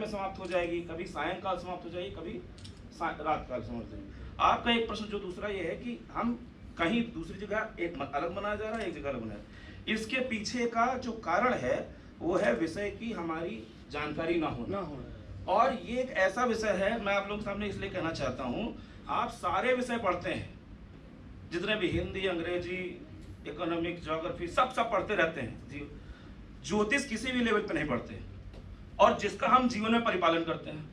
में समाप्त हो जाएगी, कभी सायंकाल समाप्त हो जाएगी, कभी रात काल समाप्त हो जाएगी। आपका एक प्रश्न जो दूसरा ये है कि हम कहीं दूसरी जगह एक अलग बनाया जा रहा है, एक जगह अलग बनाया। इसके पीछे का जो कारण है वो है विषय की हमारी जानकारी ना होना। और ये एक ऐसा विषय है, मैं आप लोगों के सामने इसलिए कहना चाहता हूँ, आप सारे विषय पढ़ते हैं, जितने भी हिंदी, अंग्रेजी, इकोनॉमिक, ज्योग्राफी, सब पढ़ते रहते हैं। ज्योतिष किसी भी लेवल पे नहीं पढ़ते, और जिसका हम जीवन में परिपालन करते हैं।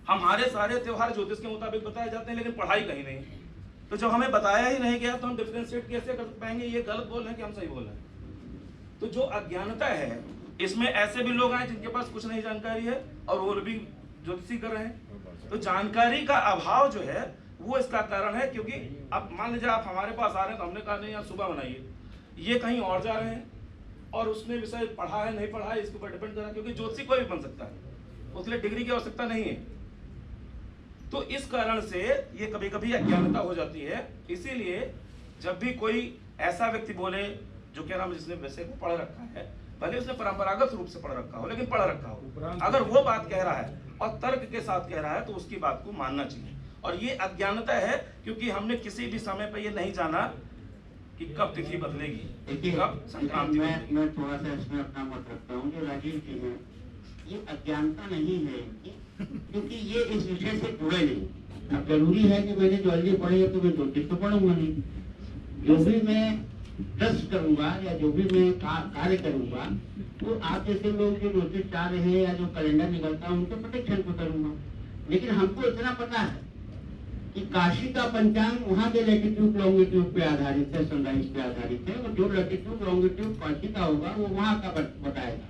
हमारे सारे त्योहार ज्योतिष के मुताबिक बताए जाते हैं, लेकिन पढ़ाई कहीं नहीं। तो जब हमें बताया ही नहीं गया तो हम डिफरेंशिएट कैसे कर पाएंगे ये गलत बोल रहे हैं कि हम सही बोल रहे हैं। तो जो अज्ञानता है, इसमें ऐसे भी लोग हैं जिनके पास कुछ नहीं जानकारी है और वो भी ज्योतिषी कर रहे हैं। तो जानकारी का अभाव जो है वो इसका कारण है, क्योंकि अब मान लीजिए आप हमारे पास आ रहे हैं तो हमने कहा नहीं आप सुबह बनाइए, ये कहीं और जा रहे हैं और उसने विषय पढ़ा है नहीं पढ़ा है इसके ऊपर डिपेंड कर रहा है, क्योंकि ज्योतिषी कोई भी बन सकता है, उसके लिए डिग्री की आवश्यकता नहीं है। तो इस कारण से ये कभी कभी अज्ञानता हो जाती है। इसीलिए जब भी कोई ऐसा व्यक्ति बोले जो कह रहा है जिसने विषय को पढ़ रखा है, भले उसने परंपरागत रूप से पढ़ रखा हो, लेकिन पढ़ रखा हो, अगर वो बात कह रहा है और तर्क के साथ कह रहा है तो उसकी बात को मानना चाहिए। और ये अज्ञानता है, क्योंकि हमने किसी भी समय पर ये नहीं जाना कि कब तिथि बदलेगी, कब संक्रांति। मैं थोड़ा सा इसमें अपना मत रखता हूँ, जो राजीव जी है, ये अज्ञानता नहीं है, क्योंकि ये इस विषय से जुड़े नहीं। अब जरूरी है कि मैंने ज्वेलरी पढ़ी है तो मैं ज्योतिष तो पढ़ूंगा नहीं। जो भी मैं ट्रस्ट करूंगा या जो भी मैं कार्य करूंगा, तो आप जैसे लोग जो ज्योतिष चाह रहे हैं या जो कैलेंडर निकलता है उनके प्रोटेक्शन को करूंगा। लेकिन हमको इतना पता है कि काशी का पंचांग वहाँ के लैटिट्यूड लॉन्गिट्यूड पे आधारित है, सनराइज पे आधारित है, और जो लैटिट्यूड लॉन्गिट्यूड काशी का होगा वो वहाँ का बताएगा।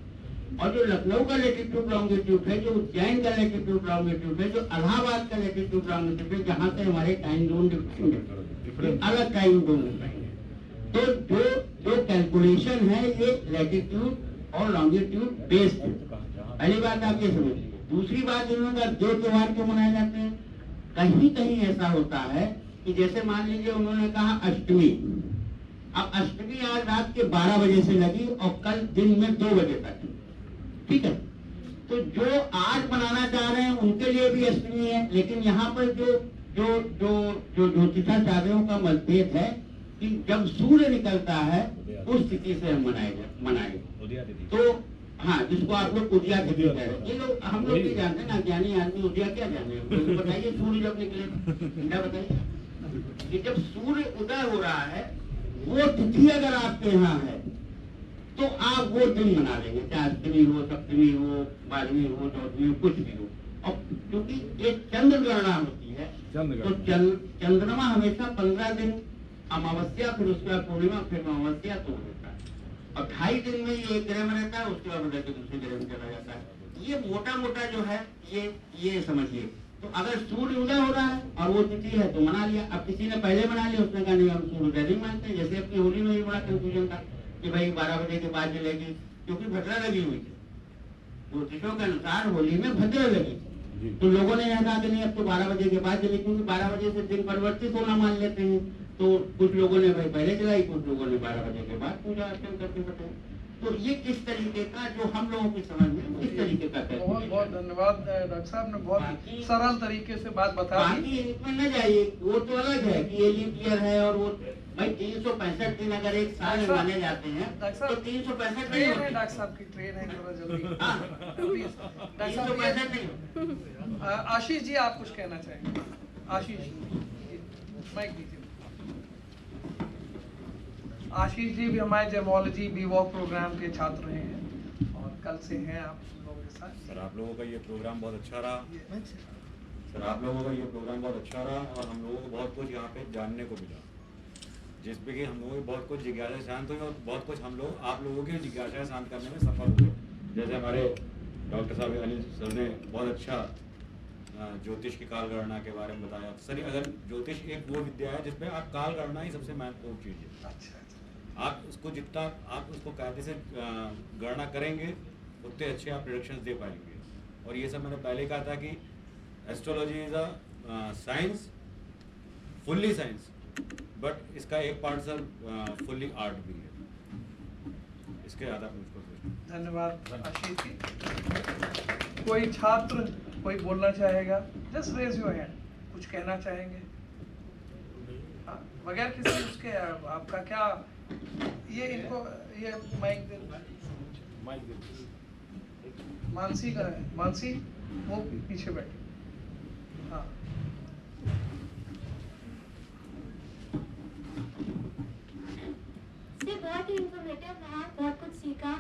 और जो लखनऊ का लैटिट्यूड लॉन्गिट्यूड है, जो उज्जैन का लैटिट्यूड लॉन्गिट्यूड है, जो इलाहाबाद का लैटिट्यूड लॉन्गिट्यूड है, जहाँ से हमारे टाइम जोन डिफरेंट अलग टाइम जोन बताएंगे। तो जो कैलकुलेशन है ये लैटिट्यूड और लॉन्गिट्यूड बेस्ड है। पहली बात आप ये समझिए। दूसरी बात, उन्होंने जो त्योहार क्यों मनाए जाते हैं, कहीं कहीं ऐसा होता है कि जैसे मान लीजिए उन्होंने कहा अष्टमी, अब अष्टमी आज रात के 12 बजे से लगी और कल दिन में 2 बजे तक, ठीक है। तो जो आज मनाना चाह रहे हैं उनके लिए भी अष्टमी है, लेकिन यहाँ पर जो ज्योतिषाचार्यों का मतभेद है कि जब सूर्य निकलता है उस तिथि से हम मनाएंगे। तो हाँ, जिसको आप लोग उदिया तिथि कह रहे हैं, ये लोग हम लोग भी जानते हैं ना, ज्ञानी आदमी उदिया क्या जाने, बताइए सूर्य जब निकले, क्या बताइए कि जब सूर्य उदय हो रहा है वो तिथि अगर आपके यहाँ है तो आप वो दिन मना लेंगे, चाहे अष्टमी हो, सप्तमी हो, 12वीं हो, 14वीं हो, कुछ भी हो। और क्योंकि ये चंद्र गणना होती है तो चंद्रमा हमेशा 15 दिन, अमावस्या, फिर उसके बाद पूर्णिमा, फिर अमावस्या, तो होता है। और 2.5 दिन में ये एक ग्रह में रहता है, उसके बाद बदल के दूसरे ग्रह में चला जाता है। ये मोटा मोटा जो है ये समझिए। तो अगर सूर्य उदय हो रहा है और वो तिथि है तो मना लिया। अब किसी ने पहले मना लिया, उसने कहा नहीं हम सूर्य उदय नहीं मानते। जैसे अपनी होली में भी बड़ा कंफ्यूजन था कि भाई 12 बजे के बाद चलेगी, क्योंकि भद्रा लगी हुई थी, ज्योतिषों के अनुसार होली में भद्रा लगी थी। तो लोगों ने कहा कि नहीं अब तो 12 बजे के बाद चले, क्योंकि 12 बजे से दिन परिवर्तित होना मान लेते हैं। तो कुछ लोगों ने भाई पहले चलाई, कुछ लोगों ने 12 बजे के बाद पूजा अर्चन करके बताया। तो ये किस तरीके का, जो हम लोगों की समझ में इस तरीके का है। बहुत बहुत धन्यवाद डॉक्टर साहब ने बहुत सरल तरीके से बात बता दी। बाकी इसमें न जाइए, वो तो अलग है कि ये लीप ईयर है और वो भाई 365 दिन अगर एक साल में माने जाते हैं तो 365 ट्रेन है, डॉक्टर साहब की ट्रेन है, थोड़ा जल्दी। डॉक्टर साहब 365 नहीं। आशीष जी आप कुछ कहना चाहेंगे? आशीष माइक दीजिए। आशीष जी भी हमारे जेमोलॉजी बीवॉक प्रोग्राम के छात्र हैं और कल से हैं आप लोगों के साथ। सर आप लोगों का ये प्रोग्राम बहुत अच्छा रहा। सर आप लोगों का ये प्रोग्राम बहुत अच्छा रहा और हम लोगों को बहुत कुछ यहाँ पे जानने को मिला, जिसमें कि हम लोगों की बहुत कुछ जिज्ञासा शांत हुई और बहुत कुछ हम लोग आप लोगों की जिज्ञासा शांत करने में सफल हुए। जैसे हमारे डॉक्टर साहब अनिल सर ने बहुत अच्छा ज्योतिष की काल गणना के बारे में बताया। सर अगर ज्योतिष एक वो विद्या है जिसमें आप काल गणना ही सबसे महत्वपूर्ण चीज़ है। अच्छा, आप उसको जितना आप उसको कायदे से गणना करेंगे उतने अच्छे आप प्रेडिक्शंस दे पाएंगे। और ये सब मैंने पहले कहा था कि astrology is a science, fully science, but इसका एक पार्ट सर फुल्ली आर्ट भी है। इसके ज़्यादा मुझको धन्यवाद आशीष जी। कोई छात्र कोई बोलना चाहेगा? जस्ट रेज योर हैंड, कुछ कहना चाहेंगे? हाँ, बगैर किसी उसके आपका क्या ये इनको ये माइक दे, मानसी का है, मानसी वो पीछे बैठे। हाँ से बहुत ही इंफॉर्मेटिव रहा, बहुत कुछ सीखा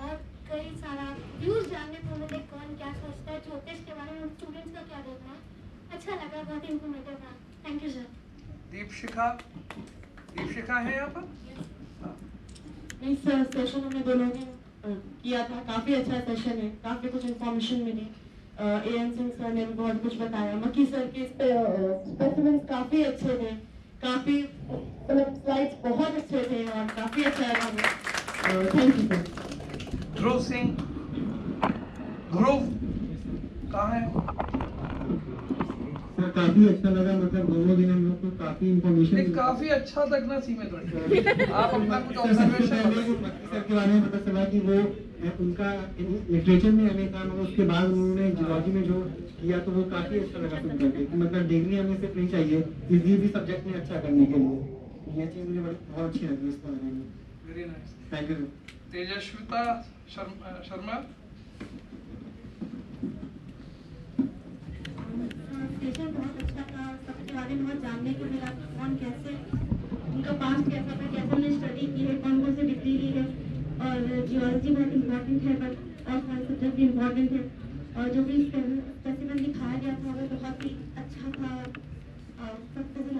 और कई सारा व्यूज जानने को मिले, कौन क्या सोचता है ज्योतिष के बारे में, स्टूडेंट्स का क्या देखना है। अच्छा लगा, बहुत ही इंफॉर्मेटिव रहा। Thank you sir. दीपशिखा है यहाँ पर? हाँ। नहीं सर, सेशन हमने दोनों ने किया था, काफी अच्छा सेशन है, काफी कुछ इन्फॉर्मेशन मिली। एएन सिंह सर ने बहुत कुछ बताया, मक्की सर के स्पेसिमेंस काफी अच्छे थे, काफी स्लाइड्स बहुत अच्छे थे और काफी अच्छा लगा हमें। Thank you sir. Dhruv Singh, Dhruv कहाँ है? सर काफी अच्छा लगा, मतलब दोनों दिन हम लोग को काफी इन्फॉर्मेशन नहीं, काफी अच्छा तक ना सीमित रखिए, आप अपना कुछ ऑब्जर्वेशन सर के बारे में पता चला कि वो उनका लिटरेचर में हमें था, मगर उसके बाद उन्होंने जियोलॉजी में जो किया तो वो काफी अच्छा लगा सुन करके कि मतलब डिग्री हमें सिर्फ नहीं चाहिए किसी भी सब्जेक्ट में अच्छा करने के लिए। ये चीज मुझे बहुत अच्छी लगी इस बारे में। Very nice. Thank you. Tejaswita Sharma. Session बहुत अच्छा था, सबके बारे में बहुत जानने को मिला, कौन कैसे उनका पास्ट कैसा था, कैसे उन्होंने स्टडी की है, कौन कौन सी डिग्री ली है। और जियोलॉजी बहुत इम्पोर्टेंट है, बट और सारे सब्जेक्ट भी इम्पोर्टेंट है। और जो भी स्पेसिमेन दिखाया गया था वो बहुत ही अच्छा था। सबसे